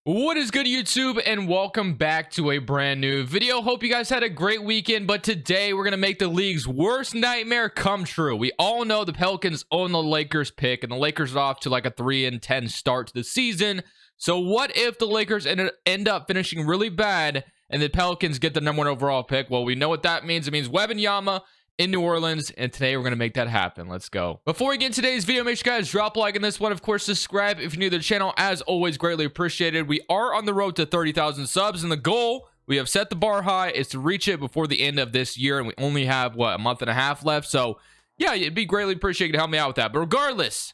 What is good, YouTube, and welcome back to a brand new video. Hope you guys had a great weekend, but today we're gonna make the league's worst nightmare come true. We all know the Pelicans own the Lakers pick, and the Lakers are off to like a 3-10 start to the season. So what if the Lakers end up finishing really bad and the Pelicans get the #1 overall pick? Well, we know what that means. It means Wembanyama in New Orleans, and today we're going to make that happen. Let's go. Before we get into today's video, make sure you guys drop a like on this one. Of course, subscribe if you're new to the channel. As always, greatly appreciated. We are on the road to 30,000 subs, and the goal, we have set the bar high, is to reach it before the end of this year, and we only have, what, a month and a half left? So, yeah, it'd be greatly appreciated to help me out with that. But regardless,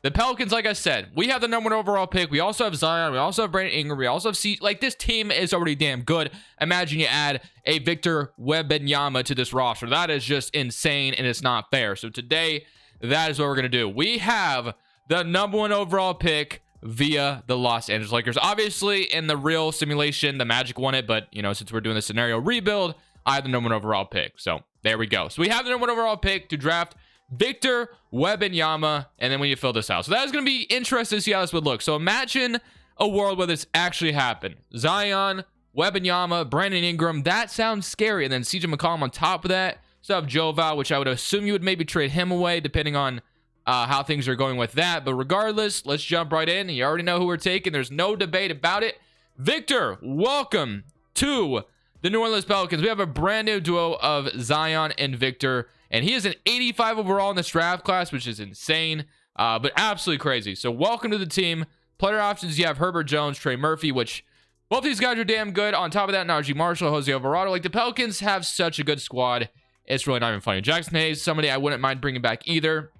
the Pelicans, like I said, we have the #1 overall pick. We also have Zion. We also have Brandon Ingram. We also have like, this team is already damn good. Imagine you add a Victor Wembanyama to this roster. That is just insane, and it's not fair. So today, that is what we're going to do. We have the #1 overall pick via the Los Angeles Lakers. Obviously, in the real simulation, the Magic won it. But, you know, since we're doing the scenario rebuild, I have the #1 overall pick. So there we go. So we have the #1 overall pick to draft Victor Wembanyama, and then when you fill this out. So that is going to be interesting to see how this would look. So imagine a world where this actually happened. Zion, Wembanyama, Brandon Ingram. That sounds scary. And then CJ McCollum on top of that. So have Joval, which I would assume you would maybe trade him away depending on how things are going with that. But regardless, let's jump right in. You already know who we're taking. There's no debate about it. Victor, welcome to the New Orleans Pelicans. We have a brand new duo of Zion and Victor, and he is an 85 overall in this draft class, which is insane, but absolutely crazy. So welcome to the team. Player options, you have Herbert Jones, Trey Murphy, which both these guys are damn good. On top of that, Najee Marshall, Jose Alvarado. Like, the Pelicans have such a good squad. It's really not even funny. Jackson Hayes, somebody I wouldn't mind bringing back either.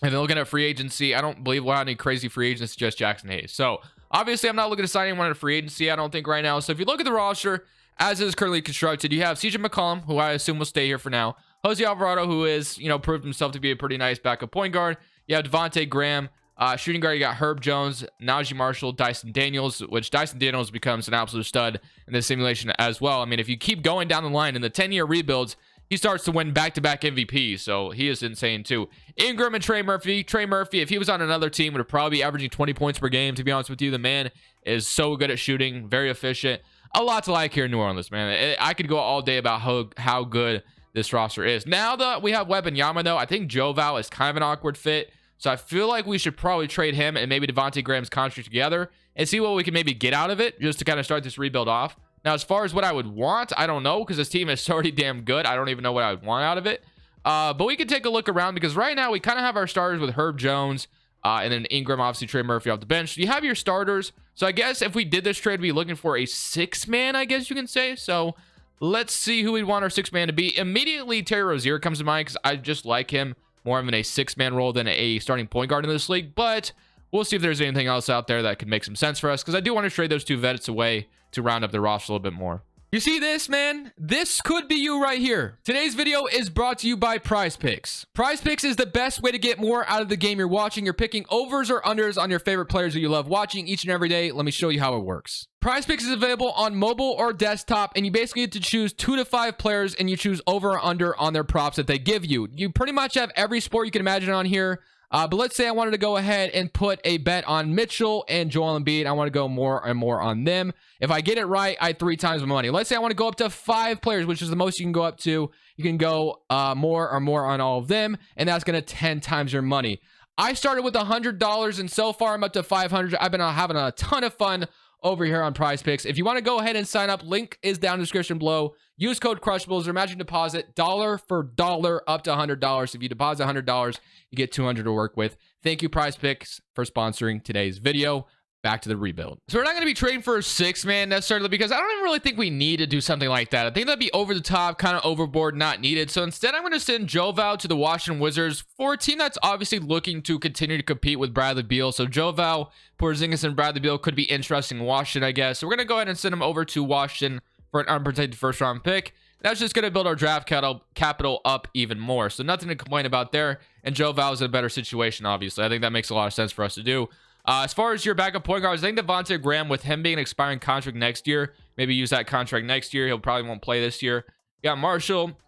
And then looking at free agency, I don't believe we'll have any crazy free agents, just Jackson Hayes. So obviously, I'm not looking to sign anyone in free agency, I don't think, right now. So if you look at the roster, as it is currently constructed, you have CJ McCollum, who I assume will stay here for now. Jose Alvarado, who is, you know, proved himself to be a pretty nice backup point guard. You have Devontae Graham. Shooting guard, you got Herb Jones, Najee Marshall, Dyson Daniels, which Dyson Daniels becomes an absolute stud in this simulation as well. I mean, if you keep going down the line in the 10-year rebuilds, he starts to win back-to-back MVPs, so he is insane too. Ingram and Trey Murphy. Trey Murphy, if he was on another team, would have probably be averaging 20 points per game, to be honest with you. The man is so good at shooting, very efficient. A lot to like here in New Orleans, man. I could go all day about how good this roster is. Now that we have Wembanyama, though, I think Joval is kind of an awkward fit. So I feel like we should probably trade him and maybe Devontae Graham's contract together and see what we can maybe get out of it, just to kind of start this rebuild off. Now, as far as what I would want, I don't know, because this team is already damn good. I don't even know what I would want out of it. But we can take a look around, because right now we kind of have our starters with Herb Jones, and then Ingram, obviously Trey Murphy off the bench. You have your starters. So I guess if we did this trade, we'd be looking for a 6-man, I guess you can say. So let's see who we'd want our 6-man to be. Immediately, Terry Rozier comes to mind, because I just like him more of in a 6-man role than a starting point guard in this league. But we'll see if there's anything else out there that could make some sense for us, because I do want to trade those two vets away to round up the roster a little bit more. You see this, man? This could be you right here. Today's video is brought to you by Prize Picks. Prize Picks is the best way to get more out of the game you're watching. You're picking overs or unders on your favorite players that you love watching each and every day. Let me show you how it works. Prize Picks is available on mobile or desktop, and you basically get to choose 2 to 5 players, and you choose over or under on their props that they give you. You pretty much have every sport you can imagine on here. But let's say I wanted to go ahead and put a bet on Mitchell and Joel Embiid. I want to go more and more on them. If I get it right, I 3 times my money. Let's say I want to go up to 5 players, which is the most you can go up to. You can go more or more on all of them, and that's going to 10 times your money. I started with $100, and so far I'm up to $500. I've been having a ton of fun over here on Prize Picks. If you want to go ahead and sign up, link is down in the description below. Use code Crushables or imagine deposit dollar for dollar up to $100. If you deposit $100, you get $200 to work with. Thank you, Prize Picks, for sponsoring today's video. Back to the rebuild. So we're not going to be trading for a 6-man necessarily, because I don't even really think we need to do something like that. I think that'd be over the top, kind of overboard, not needed. So instead, I'm going to send Joval to the Washington Wizards for a team that's obviously looking to continue to compete with Bradley Beal. So Joval, Porzingis, and Bradley Beal could be interesting in Washington, I guess. So we're going to go ahead and send him over to Washington for an unprotected first-round pick. That's just going to build our draft capital up even more. So nothing to complain about there. And Joval is in a better situation, obviously. I think that makes a lot of sense for us to do. As far as your backup point guards, I think Devontae Graham, with him being an expiring contract next year, maybe use that contract next year. He'll probably won't play this year. You got Marshall.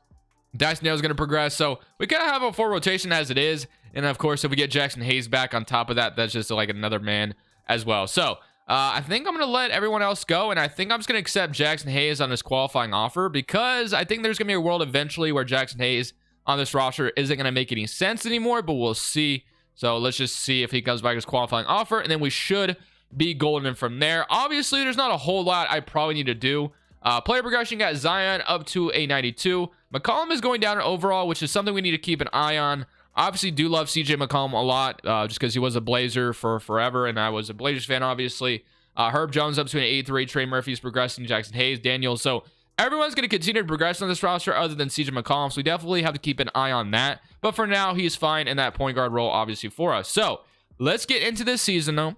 Dyson Daniels is going to progress. So we kind of have a full rotation as it is. And of course, if we get Jackson Hayes back on top of that, that's just like another man as well. So I think I'm going to let everyone else go, and I think I'm just going to accept Jackson Hayes on his qualifying offer because I think there's going to be a world eventually where Jackson Hayes on this roster isn't going to make any sense anymore, but we'll see. So let's just see if he comes back as qualifying offer, and then we should be golden from there. Obviously, there's not a whole lot I probably need to do. Player progression got Zion up to a 92. McCollum is going down overall, which is something we need to keep an eye on. Obviously, do love CJ McCollum a lot, just because he was a Blazer for forever, and I was a Blazers fan, obviously. Herb Jones up to an 83. Trey Murphy's progressing. Jackson Hayes, Daniels. So everyone's going to continue to progress on this roster other than CJ McCollum, so we definitely have to keep an eye on that. But for now, he's fine in that point guard role, obviously, for us. So let's get into this season, though.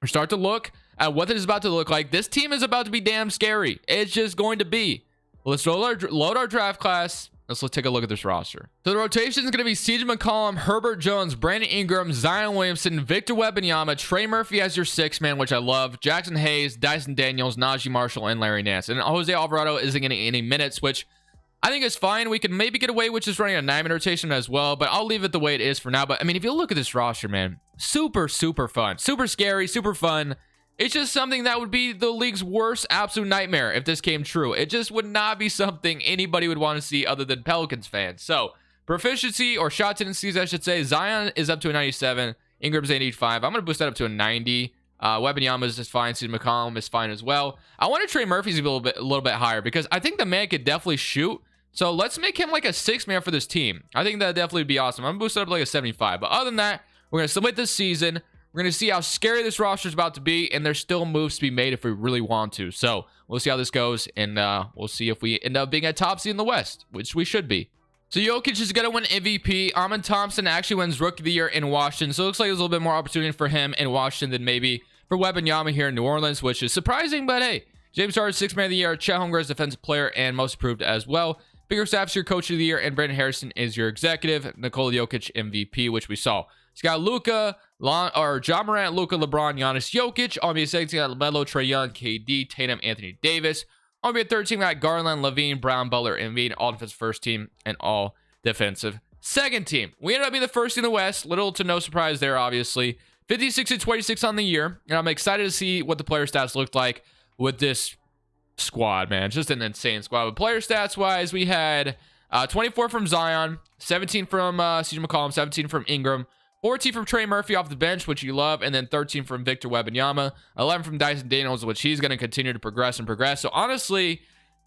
We start to look at what this is about to look like. This team is about to be damn scary. It's just going to be. Let's load our draft class. Let's take a look at this roster. So the rotation is going to be CJ McCollum, Herbert Jones, Brandon Ingram, Zion Williamson, Victor Wembanyama, Trey Murphy as your sixth man, which I love, Jackson Hayes, Dyson Daniels, Najee Marshall, and Larry Nance. And Jose Alvarado isn't getting any minutes, which I think is fine. We can maybe get away with just running a 9-man rotation as well, but I'll leave it the way it is for now. But I mean, if you look at this roster, man, super fun, super scary, super fun. It's just something that would be the league's worst absolute nightmare if this came true. It just would not be something anybody would want to see other than Pelicans fans. So proficiency or shot tendencies, I should say, Zion is up to a 97. Ingram's 85. I'm going to boost that up to a 90. Wembanyama is just fine. CJ McCollum is fine as well. I want to Trey Murphy's a little bit higher because I think the man could definitely shoot. So let's make him like a 6-man for this team. I think that definitely would be awesome. I'm going to boost it up to like a 75. But other than that, we're going to submit this season. We're going to see how scary this roster is about to be, and there's still moves to be made if we really want to. So we'll see how this goes, and we'll see if we end up being a top seed in the West, which we should be. So Jokic is going to win MVP. Amen Thompson actually wins Rookie of the Year in Washington, so it looks like there's a little bit more opportunity for him in Washington than maybe for Wembanyama here in New Orleans, which is surprising, but hey. James Harden, 6th Man of the Year. Chet Holmgren is Defensive Player and Most Improved as well. Biggerstaff's your Coach of the Year, and Brandon Harrison is your Executive. Nikola Jokic MVP, which we saw. He's got Luka, Ja Morant, Luka, LeBron, Giannis, Jokic. On be a second, got LaMelo, Trae Young, KD, Tatum, Anthony Davis. On be a third team, got Garland, Levine, Brown, Butler, Embiid. All defensive first team and all defensive second team. We ended up being the first in the West. Little to no surprise there, obviously. 56-26 on the year, and I'm excited to see what the player stats looked like with this squad, man. It's just an insane squad. But player stats wise, we had 24 from Zion, 17 from CJ McCollum, 17 from Ingram, 14 from Trey Murphy off the bench, which you love, and then 13 from Victor Wembanyama, 11 from Dyson Daniels, which he's going to continue to progress. So honestly,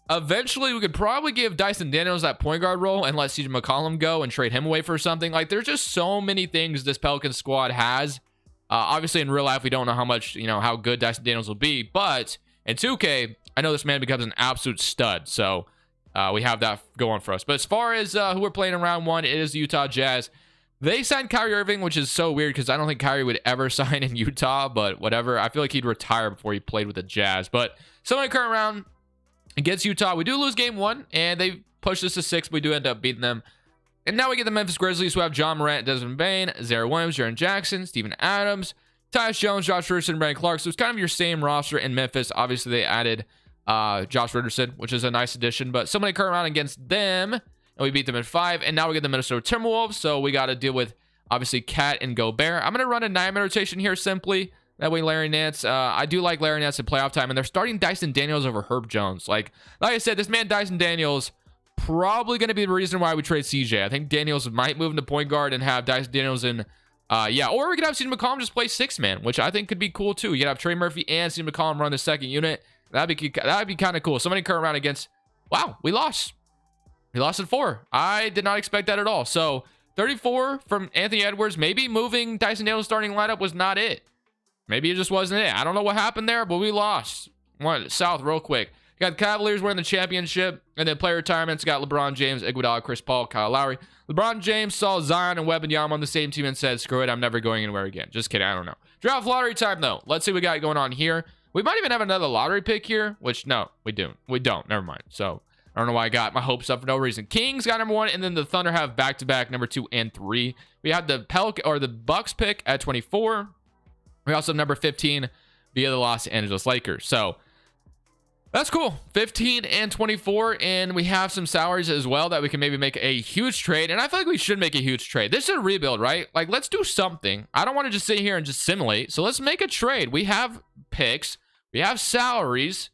eventually we could probably give Dyson Daniels that point guard role and let CJ McCollum go and trade him away for something. Like, there's just so many things this Pelicans squad has. Obviously, in real life, we don't know how much, how good Dyson Daniels will be, but in 2K, I know this man becomes an absolute stud. So we have that going for us. But as far as who we're playing in round one, it is the Utah Jazz. They signed Kyrie Irving, which is so weird because I don't think Kyrie would ever sign in Utah, but whatever. I feel like he'd retire before he played with the Jazz. But so in the current round against Utah, we do lose game one, and they pushed us to 6, but we do end up beating them. And now we get the Memphis Grizzlies, who have John Morant, Desmond Bane, Zaire Williams, Jaren Jackson, Steven Adams, Tyus Jones, Josh Richardson, Brandon Clark. So it's kind of your same roster in Memphis. Obviously, they added Josh Richardson, which is a nice addition. But somebody current round against them, and we beat them in 5. And now we get the Minnesota Timberwolves. So we got to deal with, obviously, Cat and Gobert. I'm going to run a 9-man rotation here simply. That way, Larry Nance. I do like Larry Nance in playoff time. And they're starting Dyson Daniels over Herb Jones. Like I said, this man, Dyson Daniels, probably going to be the reason why we trade CJ. I think Daniels might move into point guard and have Dyson Daniels in. Or we could have CJ McCollum just play 6-man, which I think could be cool too. You could have Trey Murphy and CJ McCollum run the second unit. That'd be kind of cool. Somebody current round against. Wow, we lost. We lost at 4. I did not expect that at all. So 34 from Anthony Edwards. Maybe moving Dyson Daniels starting lineup was not it. Maybe it just wasn't it. I don't know what happened there, but we lost. Went south real quick. You got the Cavaliers winning the championship, and then player retirements got LeBron James, Iguodala, Chris Paul, Kyle Lowry. LeBron James saw Zion and Wembanyama on the same team and said, screw it, I'm never going anywhere again. Just kidding, I don't know. Draft lottery time, though. Let's see what we got going on here. We might even have another lottery pick here, which, no, we don't. We don't. Never mind. So, I don't know why I got my hopes up for no reason. Kings got number 1, and then the Thunder have back-to-back number 2 and 3. We have the Bucks pick at 24. We also have number 15 via the Los Angeles Lakers. So, That's cool. 15 and 24, and we have some salaries as well that we can maybe make a huge trade. And I feel like we should make a huge trade. This is a rebuild, right? Like, let's do something. I don't want to just sit here and just simulate. So let's make a trade. We have picks. We have salaries.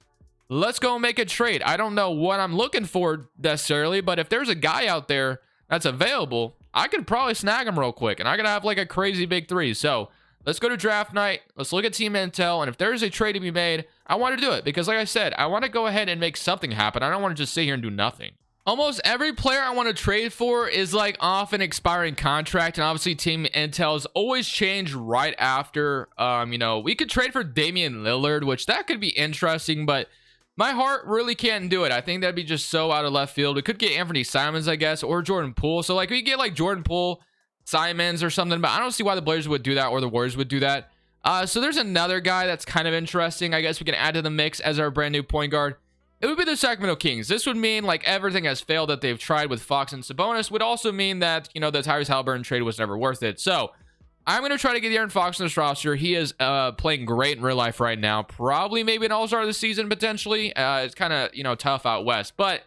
Let's go make a trade. I don't know what I'm looking for necessarily, but if there's a guy out there that's available, I could probably snag him real quick. And I could have like a crazy big three. So let's go to draft night. Let's look at team intel. And if there's a trade to be made, I want to do it. Because like I said, I want to go ahead and make something happen. I don't want to just sit here and do nothing. Almost every player I want to trade for is like off an expiring contract. And obviously team intels always change right after. You know, we could trade for Damian Lillard, which that could be interesting. But my heart really can't do it. I think that'd be just so out of left field. We could get Anthony Simons, I guess, or Jordan Poole. So like we get like Jordan Poole, Simons or something, but I don't see why the Blazers would do that or the Warriors would do that. So there's another guy that's kind of interesting. I guess we can add to the mix as our brand new point guard. It would be the Sacramento Kings. This would mean like everything has failed that they've tried with Fox and Sabonis. Would also mean that, you know, the Tyrese Halliburton trade was never worth it. So I'm going to try to get Aaron Fox in this roster. He is playing great in real life right now. Probably maybe an all-star this season potentially. It's kind of, you know, tough out west, but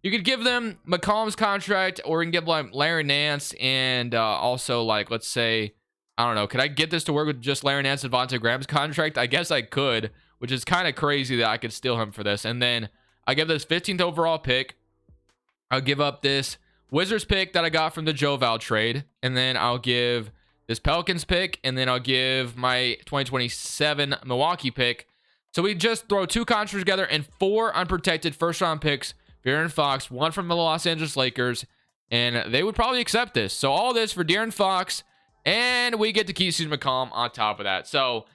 you could give them McCollum's contract, or you can give like Larry Nance and also like, let's say, I don't know, could I get this to work with just Larry Nance and Devontae Graham's contract? I guess I could, which is kind of crazy that I could steal him for this. And then I give this 15th overall pick. I'll give up this Wizards pick that I got from the Joe Val trade. And then I'll give this Pelicans pick. And then I'll give my 2027 Milwaukee pick. So we just throw two contracts together and 4 unprotected first round picks. De'Aaron Fox, 1 from the Los Angeles Lakers, and they would probably accept this. So all this for De'Aaron Fox, and we get to keep CJ McCollum on top of that. So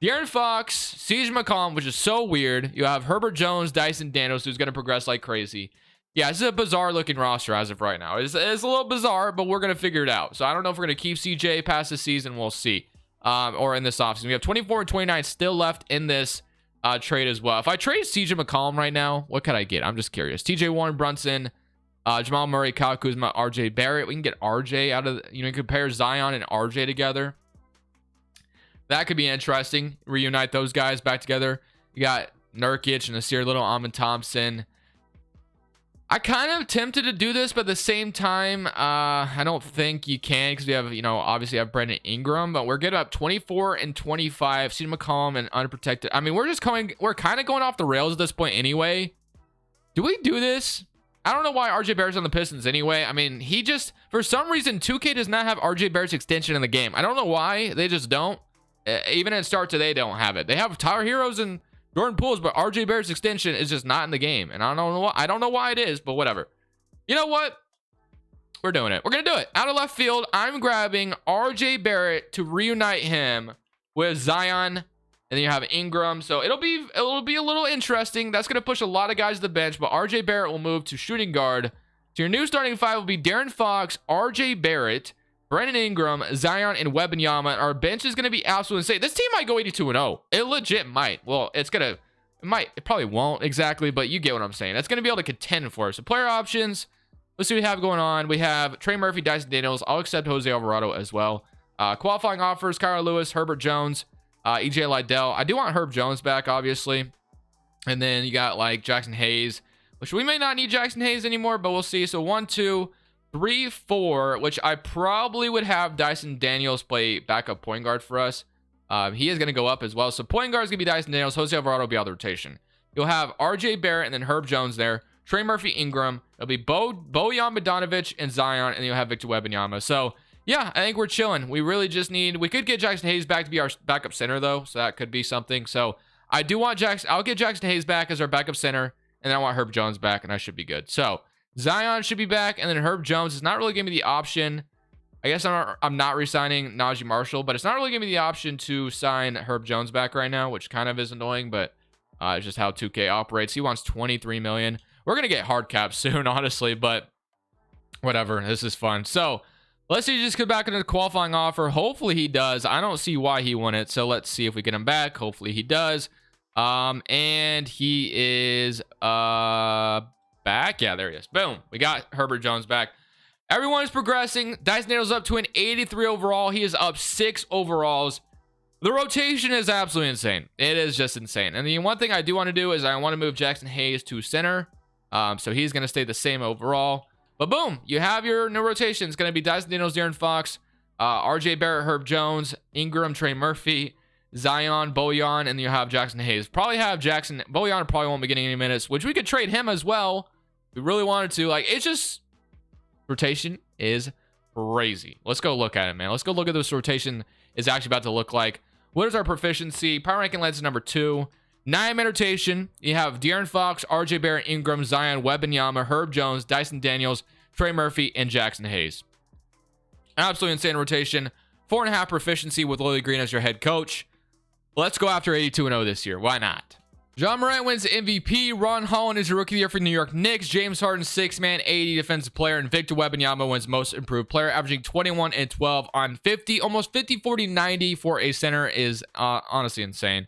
De'Aaron Fox, CJ McCollum, which is so weird. You have Herbert Jones, Dyson Daniels, who's going to progress like crazy. Yeah, this is a bizarre looking roster as of right now. It's a little bizarre, but we're going to figure it out. So I don't know if we're going to keep CJ past the season. We'll see. Or in this offseason. We have 24 and 29 still left in this trade as well. If I trade CJ McCollum right now, what could I get? I'm just curious. TJ Warren, Brunson, Jamal Murray, Kyle Kuzma, RJ Barrett. We can get RJ out of, you know, compare Zion and RJ together. That could be interesting. Reunite those guys back together. You got Nurkic and Nasir Little, Amon Thompson. I kind of tempted to do this, but at the same time, I don't think you can, because we have, you know, obviously have Brandon Ingram, but we're getting up 24 and 25. CJ McCollum and unprotected. I mean, we're kind of going off the rails at this point anyway. Do we do this? I don't know why RJ Barrett's on the Pistons anyway. I mean, he just, for some reason, 2K does not have RJ Barrett's extension in the game. I don't know why. They just don't. Even at start today, they don't have it. They have Tyler Heroes and Jordan Poole's, but RJ Barrett's extension is just not in the game. And I don't know why it is, but whatever. You know what? We're doing it. We're going to do it. Out of left field, I'm grabbing RJ Barrett to reunite him with Zion. And then you have Ingram. So it'll be a little interesting. That's going to push a lot of guys to the bench, but RJ Barrett will move to shooting guard. So your new starting five will be De'Aaron Fox, RJ Barrett, Brandon Ingram, Zion, and Wembanyama. Our bench is going to be absolutely insane. This team might go 82-0. It legit might. Well, it probably won't exactly, but you get what I'm saying. It's going to be able to contend for us. So player options, let's see what we have going on. We have Trey Murphy, Dyson Daniels. I'll accept Jose Alvarado as well. Qualifying offers, Kyra Lewis, Herbert Jones, EJ Liddell. I do want Herb Jones back, obviously. And then you got like Jackson Hayes, which we may not need Jackson Hayes anymore, but we'll see. So 1, 2, 3, 4, which I probably would have Dyson Daniels play backup point guard for us. He is going to go up as well. So point guard is going to be Dyson Daniels. Jose Alvarado will be out of the rotation. You'll have RJ Barrett and then Herb Jones there. Trey Murphy, Ingram. It'll be Bojan Bogdanovic and Zion, and you'll have Victor Wembanyama. So yeah, I think we're chilling. We really just need, we could get Jackson Hayes back to be our backup center though. So that could be something. So I do want I'll get Jackson Hayes back as our backup center, and then I want Herb Jones back, and I should be good. So Zion should be back, and then Herb Jones is not really giving me the option. I guess I'm not re-signing Najee Marshall, but it's not really giving me the option to sign Herb Jones back right now, which kind of is annoying, but it's just how 2K operates. He wants $23 million. We're going to get hard caps soon, honestly, but whatever. This is fun. So let's see, just get back into the qualifying offer. Hopefully he does. I don't see why he won it, so let's see if we get him back. Hopefully he does. And he is back. Yeah, there he is. Boom. We got Herbert Jones back. Everyone is progressing. Dyson Daniels up to an 83 overall. He is up 6 overalls. The rotation is absolutely insane. It is just insane. And the one thing I do want to do is I want to move Jackson Hayes to center. So he's going to stay the same overall. But boom, you have your new rotation. It's going to be Dyson Daniels, De'Aaron Fox, RJ Barrett, Herb Jones, Ingram, Trey Murphy, Zion, Bojan, and then you have Jackson Hayes. Probably have Bojan probably won't be getting any minutes, which we could trade him as well. We really wanted to. Like, it's just, rotation is crazy. Let's go look at it, man. Let's go look at this rotation is actually about to look like. What is our proficiency? Power ranking lands number 2. 9-man rotation. You have De'Aaron Fox, RJ Barrett, Ingram, Zion, Wembanyama, Herb Jones, Dyson Daniels, Trey Murphy, and Jackson Hayes. Absolutely insane rotation. 4.5 proficiency with Willie Green as your head coach. Let's go after 82-0 this year. Why not? John Morant wins MVP. Ron Holland is your rookie of the year for New York Knicks. James Harden, 6-man, 80 defensive player. And Victor Wembanyama wins most improved player, averaging 21 and 12 on 50. Almost 50, 40, 90 for a center is honestly insane.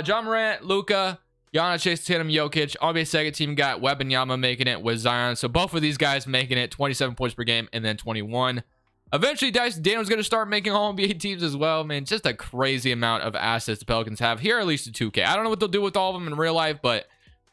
John Morant, Luka, Giannis, Chase Tatum, Jokic. NBA second team got Wembanyama making it with Zion. So both of these guys making it 27 points per game and then 21. Eventually, Dyson Daniels going to start making all NBA teams as well, man. Just a crazy amount of assets the Pelicans have. Here, at least the 2K. I don't know what they'll do with all of them in real life, but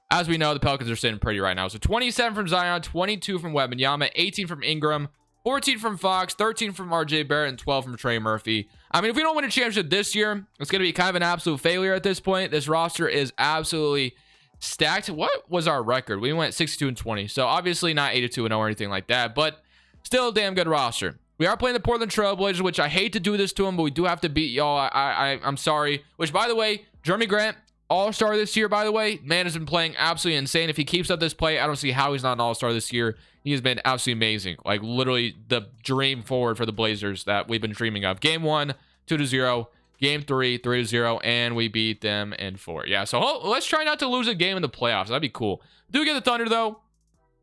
as we know, the Pelicans are sitting pretty right now. So 27 from Zion, 22 from Wembanyama, 18 from Ingram, 14 from Fox, 13 from RJ Barrett, and 12 from Trey Murphy. I mean, if we don't win a championship this year, it's going to be kind of an absolute failure at this point. This roster is absolutely stacked. What was our record? We went 62-20. So obviously not 82-0 or anything like that, but still a damn good roster. We are playing the Portland Trail Blazers, which I hate to do this to them, but we do have to beat y'all. I'm sorry. Which, by the way, Jeremy Grant, all-star this year, by the way. Man has been playing absolutely insane. If he keeps up this play, I don't see how he's not an all-star this year. He has been absolutely amazing. Like, literally the dream forward for the Blazers that we've been dreaming of. Game 1, 2-0. Game 3, 3-0. And we beat them in 4. Yeah, so let's try not to lose a game in the playoffs. That'd be cool. Do get the Thunder, though,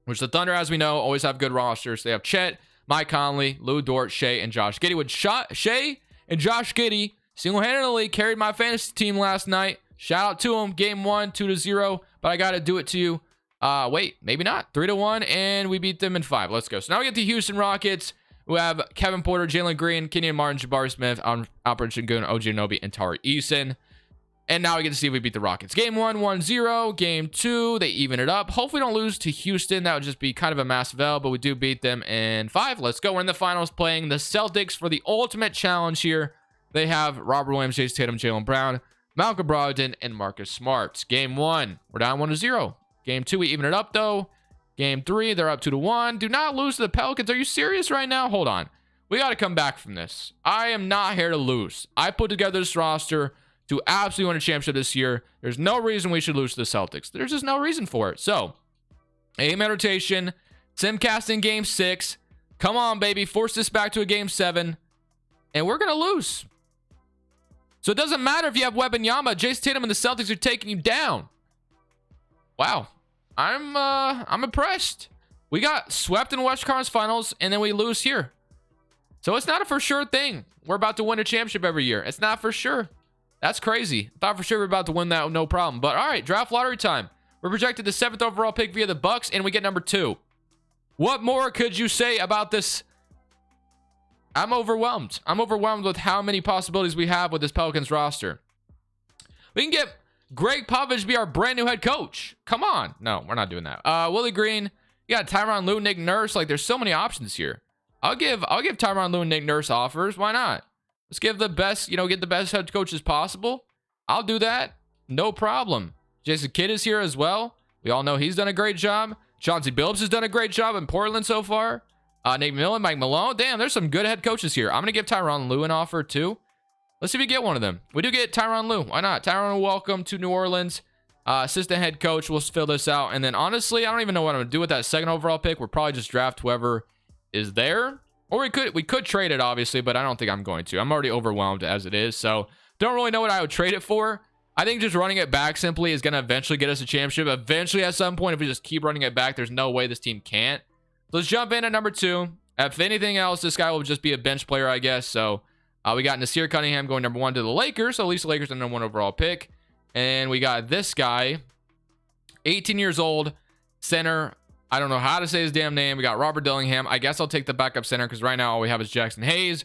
which the Thunder, as we know, always have good rosters. They have Chet, Mike Conley, Lou Dort, Shea, and Josh Giddey. With Shea and Josh Giddey single-handedly carried my fantasy team last night. Shout out to him. Game 1, 2-0. But I got to do it to you. Wait, maybe not. 3-1, and we beat them in 5. Let's go. So now we get the Houston Rockets, who have Kevin Porter, Jalen Green, Kenyon Martin, Jabari Smith, Alperen Sengun, OG Anunoby, and Tari Eason. And now we get to see if we beat the Rockets. Game 1, 1-0. Game 2, they even it up. Hopefully we don't lose to Houston. That would just be kind of a massive L, but we do beat them in 5. Let's go. We're in the finals playing the Celtics for the ultimate challenge here. They have Robert Williams, Jason Tatum, Jaylen Brown, Malcolm Brogdon, and Marcus Smart. Game 1, we're down 1-0. Game 2, we even it up, though. Game 3, they're up 2-1. Do not lose to the Pelicans. Are you serious right now? Hold on. We got to come back from this. I am not here to lose. I put together this roster to absolutely win a championship this year. There's no reason we should lose to the Celtics. There's just no reason for it. So, 8-man rotation, simcast in game 6. Come on, baby. Force this back to a game 7. And we're going to lose. So, it doesn't matter if you have Wembanyama. Jason Tatum and the Celtics are taking you down. Wow. I'm impressed. We got swept in West Conference Finals, and then we lose here. So, it's not a for sure thing. We're about to win a championship every year. It's not for sure. That's crazy. Thought for sure we were about to win that, no problem. But all right, draft lottery time. We're projected the 7th overall pick via the Bucks, and we get number 2. What more could you say about this? I'm overwhelmed. I'm overwhelmed with how many possibilities we have with this Pelicans roster. We can get Greg Popovich to be our brand new head coach. Come on. No, we're not doing that. Willie Green. You got Tyronn Lue, Nick Nurse. Like, there's so many options here. I'll give Tyronn Lue and Nick Nurse offers. Why not? Let's give the best, get the best head coaches possible. I'll do that. No problem. Jason Kidd is here as well. We all know he's done a great job. Chauncey Billups has done a great job in Portland so far. Nate McMillan, Mike Malone. Damn, there's some good head coaches here. I'm going to give Tyronn Lue an offer too. Let's see if we get one of them. We do get Tyronn Lue. Why not? Tyronn, welcome to New Orleans. Assistant head coach. We'll fill this out. And then honestly, I don't even know what I'm going to do with that 2nd overall pick. We'll probably just draft whoever is there. Or we could trade it, obviously, but I don't think I'm going to. I'm already overwhelmed as it is, so don't really know what I would trade it for. I think just running it back simply is going to eventually get us a championship. Eventually, at some point, if we just keep running it back, there's no way this team can't. So let's jump in at number 2. If anything else, this guy will just be a bench player, I guess. So we got Nasir Cunningham going number 1 to the Lakers. So at least the Lakers are the number 1 overall pick. And we got this guy, 18 years old, center. I don't know how to say his damn name. We got Robert Dillingham. I guess I'll take the backup center because right now all we have is Jackson Hayes.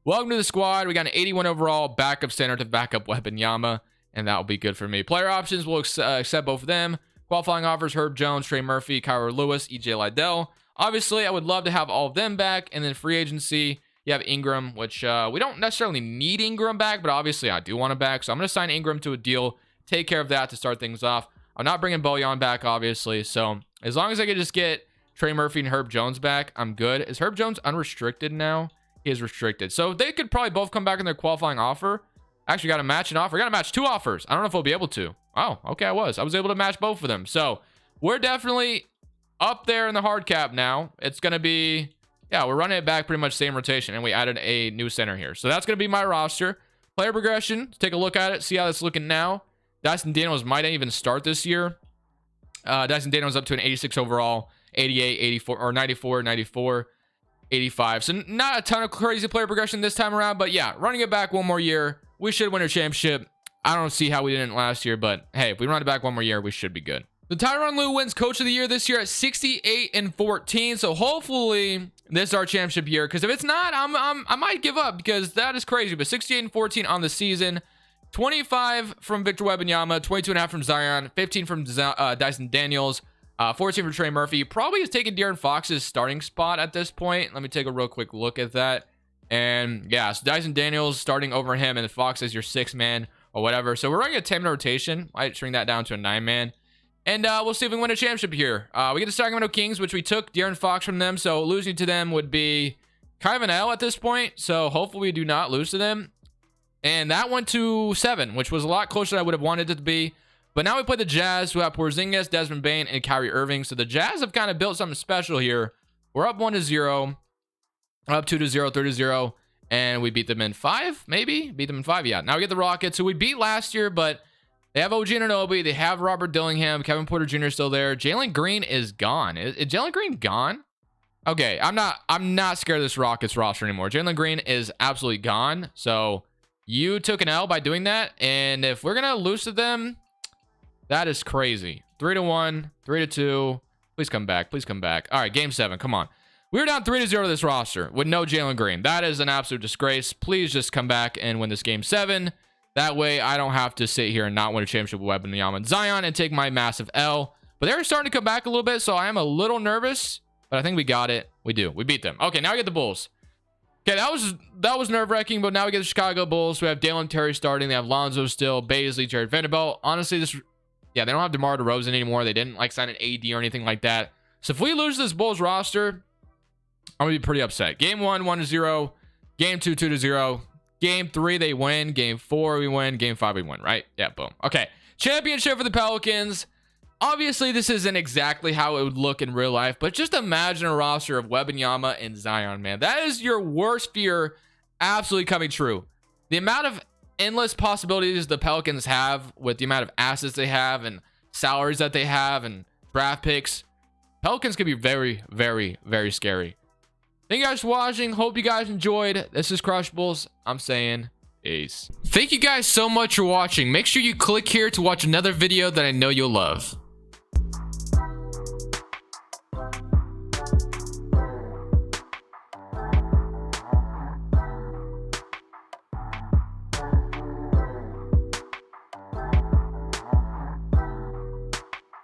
welcome to the squad. We got an 81 overall backup center to back up Wembanyama, and that will be good for me. Player options, we'll accept both of them. Qualifying offers, Herb Jones, Trey Murphy, Kyra Lewis, EJ Liddell. Obviously, I would love to have all of them back. And then free agency, you have Ingram, which we don't necessarily need Ingram back, but obviously I do want him back. So I'm going to sign Ingram to a deal, take care of that to start things off. I'm not bringing Bojan back, obviously. So as long as I can just get Trey Murphy and Herb Jones back, I'm good. Is Herb Jones unrestricted now? He is restricted. So they could probably both come back in their qualifying offer. Actually got to match an offer. Got to match 2 offers. I don't know if I'll be able to. Oh, okay, I was able to match both of them. So we're definitely up there in the hard cap now. It's going to be, yeah, we're running it back pretty much same rotation, and we added a new center here. So that's going to be my roster. Player progression, take a look at it, see how it's looking now. Dyson Daniels might not even start this year. Dyson Daniels up to an 86 overall, 88, 84, or 94, 94, 85. So not a ton of crazy player progression this time around, but yeah, running it back one more year. We should win a championship. I don't see how we didn't last year, but hey, if we run it back one more year, we should be good. The Tyronn Lue wins Coach of the Year this year at 68-14. So hopefully this is our championship year. Because if it's not, I might give up because that is crazy. But 68-14 on the season, 25 from Victor Wembanyama, 22.5 from Zion, 15 from Dyson Daniels, 14 from Trey Murphy. Probably is taking De'Aaron Fox's starting spot at this point. Let me take a real quick look at that. And yeah, so Dyson Daniels starting over him, and Fox is your 6th man or whatever. So we're running a 10-man rotation. Might shrink that down to a 9-man. And we'll see if we can win a championship here. We get the Sacramento Kings, which we took De'Aaron Fox from them. So losing to them would be kind of an L at this point. So hopefully we do not lose to them. And that went to 7, which was a lot closer than I would have wanted it to be. But now we play the Jazz, who have Porzingis, Desmond Bane, and Kyrie Irving. So the Jazz have kind of built something special here. We're up 1-0. Up 2-0, 3-0. And we beat them in 5, maybe? Beat them in 5, yeah. Now we get the Rockets, who we beat last year, but they have OG Anunoby. They have Robert Dillingham. Kevin Porter Jr. still there. Jalen Green is gone. Is Jalen Green gone? Okay, I'm not scared of this Rockets roster anymore. Jalen Green is absolutely gone. So you took an L by doing that. And if we're going to lose to them, that is crazy. 3-1, 3-2. Please come back. Please come back. All right, game 7. Come on. We were down 3-0 to this roster with no Jalen Green. That is an absolute disgrace. Please just come back and win this game 7. That way, I don't have to sit here and not win a championship with Wembanyama and Zion and take my massive L. But they're starting to come back a little bit, so I am a little nervous. But I think we got it. We do. We beat them. Okay, now we get the Bulls. Okay, that was nerve-wracking, but now we get the Chicago Bulls. We have Dalen Terry starting. They have Lonzo still, Baisley, Jared Vanderbilt. Honestly, they don't have DeMar DeRozan anymore. They didn't sign an AD or anything like that. So if we lose this Bulls roster, I'm going to be pretty upset. Game 1, 1-0. Game 2, 2-0. Game 3, they win. Game 4, we win. Game 5, we win, right? Yeah, boom. Okay. Championship for the Pelicans. Obviously, this isn't exactly how it would look in real life, but just imagine a roster of Wembanyama and Zion, man. That is your worst fear absolutely coming true. The amount of endless possibilities the Pelicans have with the amount of assets they have and salaries that they have and draft picks, Pelicans could be very, very, very scary. Thank you guys for watching. Hope you guys enjoyed. This is Crushables. I'm saying peace. Thank you guys so much for watching. Make sure you click here to watch another video that I know you'll love.